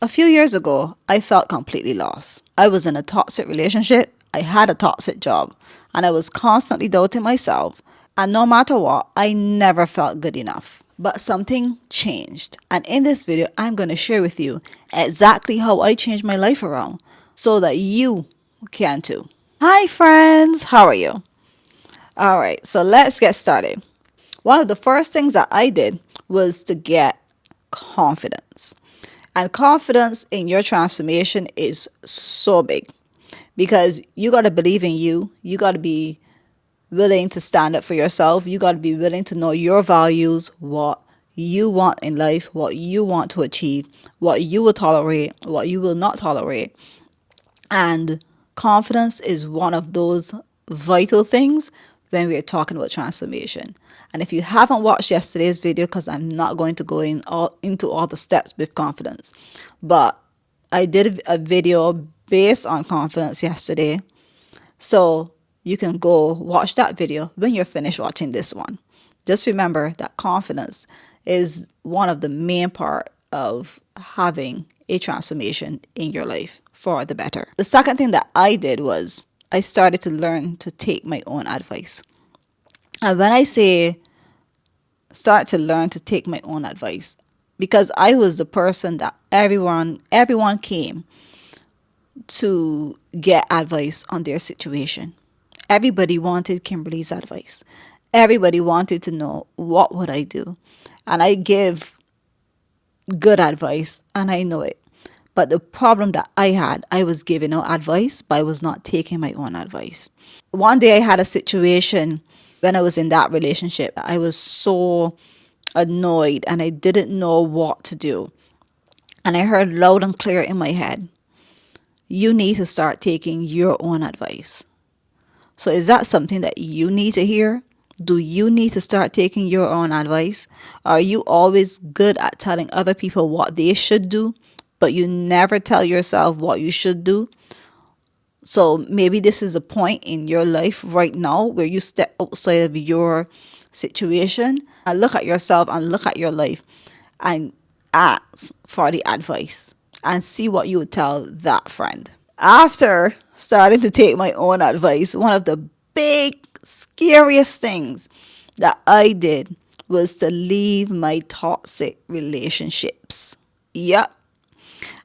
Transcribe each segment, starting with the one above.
A few years ago, I felt completely lost. I was in a toxic relationship, I had a toxic job, and I was constantly doubting myself. And no matter what, I never felt good enough. But something changed. And in this video, I'm going to share with you exactly how I changed my life around so that you can too. Hi, friends. How are you? All right, so let's get started. One of the first things that I did was to get confidence. And confidence in your transformation is so big because you got to believe in you. You got to be willing to stand up for yourself. You got to be willing to know your values, what you want in life, what you want to achieve, what you will tolerate, what you will not tolerate. And confidence is one of those vital things when we're talking about transformation. And if you haven't watched yesterday's video, because I'm not going to go into all the steps with confidence, but I did a video based on confidence yesterday. So you can go watch that video when you're finished watching this one. Just remember that confidence is one of the main part of having a transformation in your life for the better. The second thing that I did was I started to learn to take my own advice. And when I say start to learn to take my own advice, because I was the person that everyone came to get advice on their situation. Everybody wanted Kimberly's advice. Everybody wanted to know what would I do. And I give good advice and I know it. But the problem that I had, I was giving out advice, but I was not taking my own advice. One day I had a situation when I was in that relationship. I was so annoyed and I didn't know what to do. And I heard loud and clear in my head, you need to start taking your own advice. So is that something that you need to hear? Do you need to start taking your own advice? Are you always good at telling other people what they should do, but you never tell yourself what you should do? So maybe this is a point in your life right now where you step outside of your situation and look at yourself and look at your life and ask for the advice and see what you would tell that friend. After starting to take my own advice, one of the big, scariest things that I did was to leave my toxic relationships. Yep,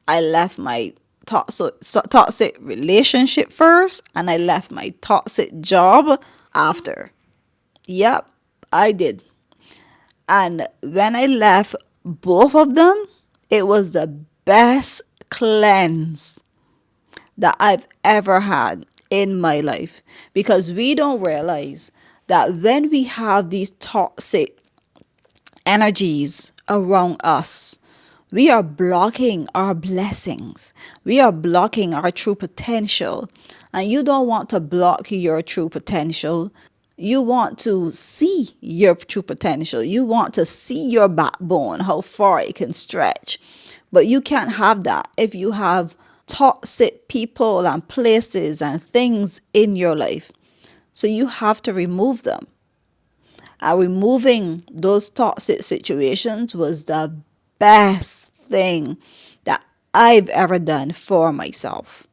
I left my toxic relationship first and I left my toxic job after. Yep, I did. And when I left both of them, it was the best cleanse that I've ever had in my life, because we don't realize that when we have these toxic energies around us, we are blocking our blessings. We are blocking our true potential. And you don't want to block your true potential. You want to see your true potential. You want to see your backbone, how far it can stretch. But you can't have that if you have toxic people and places and things in your life. So you have to remove them. And removing those toxic situations was the best thing that I've ever done for myself.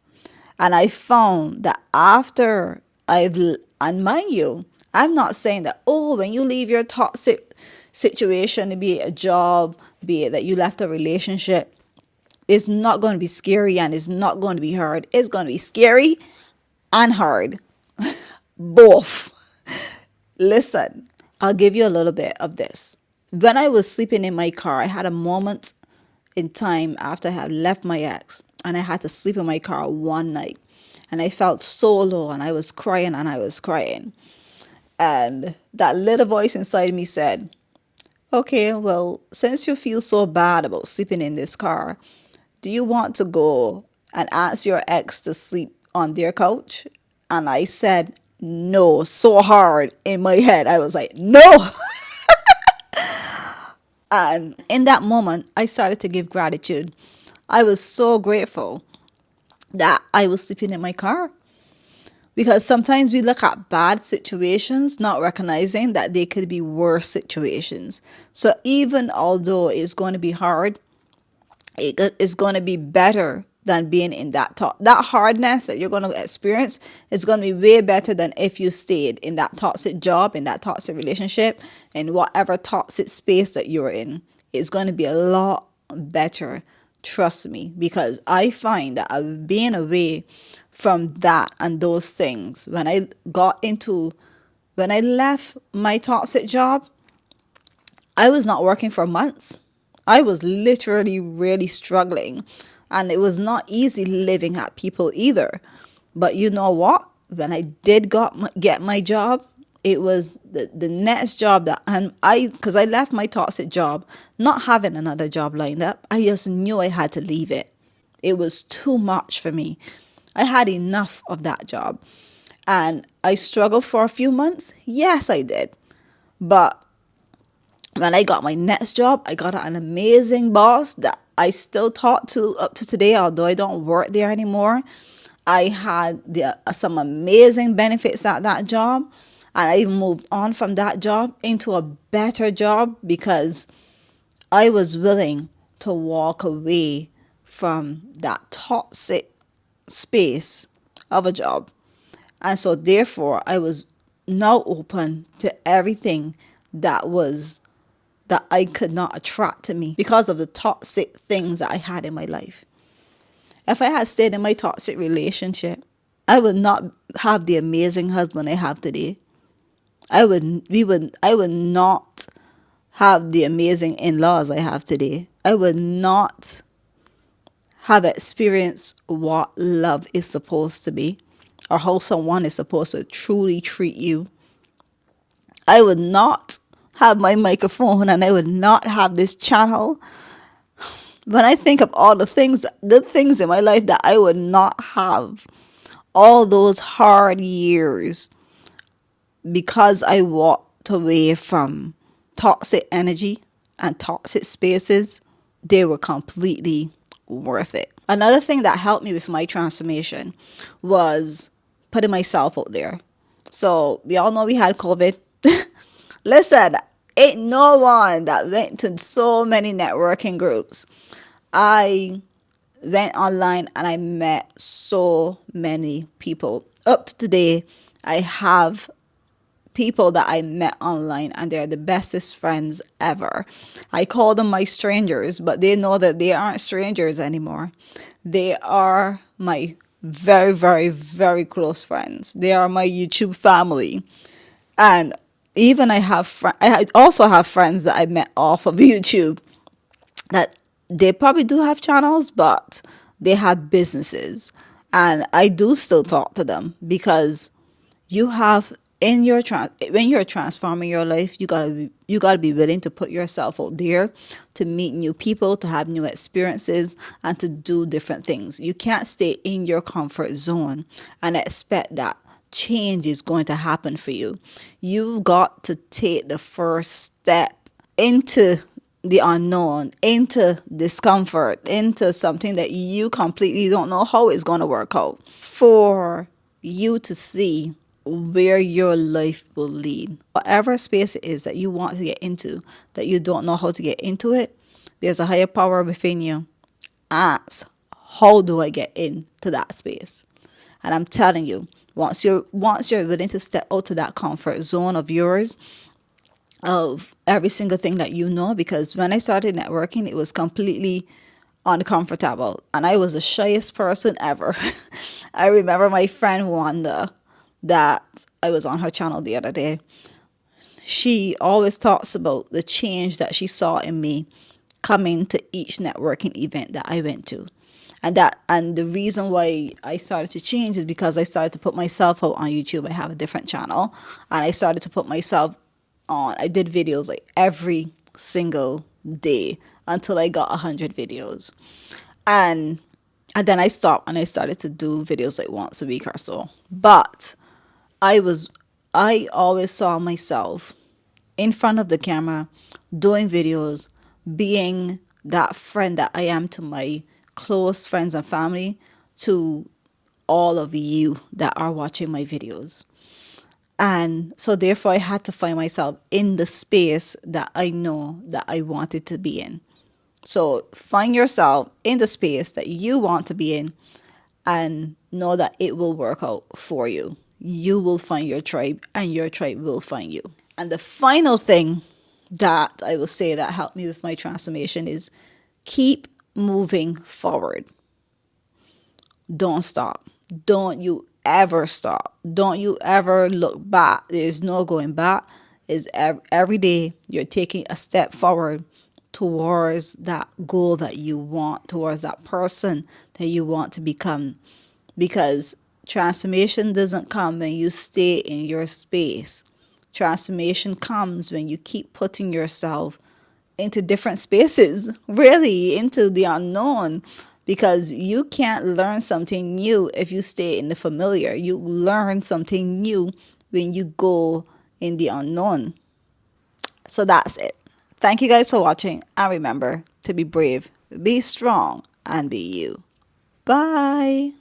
And I found that after and mind you, I'm not saying that, oh, when you leave your toxic situation, be it a job, be it that you left a relationship, it's not going to be scary and it's not going to be hard. It's going to be scary and hard. Both. Listen, I'll give you a little bit of this. When I was sleeping in my car, I had a moment in time after I had left my ex and I had to sleep in my car one night. And I felt so low and I was crying and I was crying. And that little voice inside me said, okay, well, since you feel so bad about sleeping in this car, do you want to go and ask your ex to sleep on their couch? And I said, no, so hard in my head. I was like, no. And in that moment, I started to give gratitude. I was so grateful that I was sleeping in my car. Because sometimes we look at bad situations, not recognizing that they could be worse situations. So even although it's going to be hard, It's going to be better than being in that hardness that you're going to experience. It's going to be way better than if you stayed in that toxic job, in that toxic relationship, in whatever toxic space that you're in. It's going to be a lot better, trust me, because I find that I've been away from that and those things when I left my toxic job. I was not working for months. I was literally really struggling. And it was not easy living at people either. But you know what? When I did get my job, it was the next job because I left my toxic job, not having another job lined up. I just knew I had to leave it. It was too much for me. I had enough of that job. And I struggled for a few months. Yes, I did. But when I got my next job, I got an amazing boss that I still talk to up to today, although I don't work there anymore. I had some amazing benefits at that job, and I moved on from that job into a better job because I was willing to walk away from that toxic space of a job. And so, therefore, I was now open to everything that was that I could not attract to me because of the toxic things that I had in my life. If I had stayed in my toxic relationship, I would not have the amazing husband I have today. I would not have the amazing in-laws I have today. I would not have experienced what love is supposed to be or how someone is supposed to truly treat you. I would not have my microphone and I would not have this channel. When I think of all the things, good things in my life that I would not have, all those hard years because I walked away from toxic energy and toxic spaces, they were completely worth it. Another thing that helped me with my transformation was putting myself out there. So we all know we had COVID. Listen, ain't no one that went to so many networking groups. I went online and I met so many people. Up to today, I have people that I met online and they're the bestest friends ever. I call them my strangers, but they know that they aren't strangers anymore. They are my very, very, very close friends. They are my YouTube family. And even I also have friends that I met off of YouTube that they probably do have channels, but they have businesses. And I do still talk to them because you have when you're transforming your life, you gotta be willing to put yourself out there, to meet new people, to have new experiences, and to do different things. You can't stay in your comfort zone and expect that change is going to happen for you. You've got to take the first step into the unknown, into discomfort, into something that you completely don't know how it's going to work out, for you to see where your life will lead. Whatever space it is that you want to get into, that you don't know how to get into it, there's a higher power within you. Ask, how do I get into that space? And I'm telling you, once you're willing to step out to that comfort zone of yours, of every single thing that you know, because when I started networking, it was completely uncomfortable and I was the shyest person ever. I remember my friend Wanda, that I was on her channel the other day. She always talks about the change that she saw in me coming to each networking event that I went to. And the reason why I started to change is because I started to put myself out on YouTube. I have a different channel and I started to put myself on. I did videos like every single day until I got 100 videos. And then I stopped and I started to do videos like once a week or so. But I always saw myself in front of the camera doing videos, being that friend that I am to my close friends and family, to all of you that are watching my videos. And so therefore I had to find myself in the space that I know that I wanted to be in. So find yourself in the space that you want to be in and know that it will work out for you. You will find your tribe and your tribe will find you. And the final thing that I will say that helped me with my transformation is keep moving forward. Don't stop. Don't you ever stop. Don't you ever look back. There's no going back. Is every day you're taking a step forward towards that goal that you want, towards that person that you want to become. Because transformation doesn't come when you stay in your space. Transformation comes when you keep putting yourself into different spaces, really into the unknown, because you can't learn something new if you stay in the familiar. You learn something new when you go in the unknown. So that's it. Thank you guys for watching, and remember to be brave, be strong, and be you. Bye.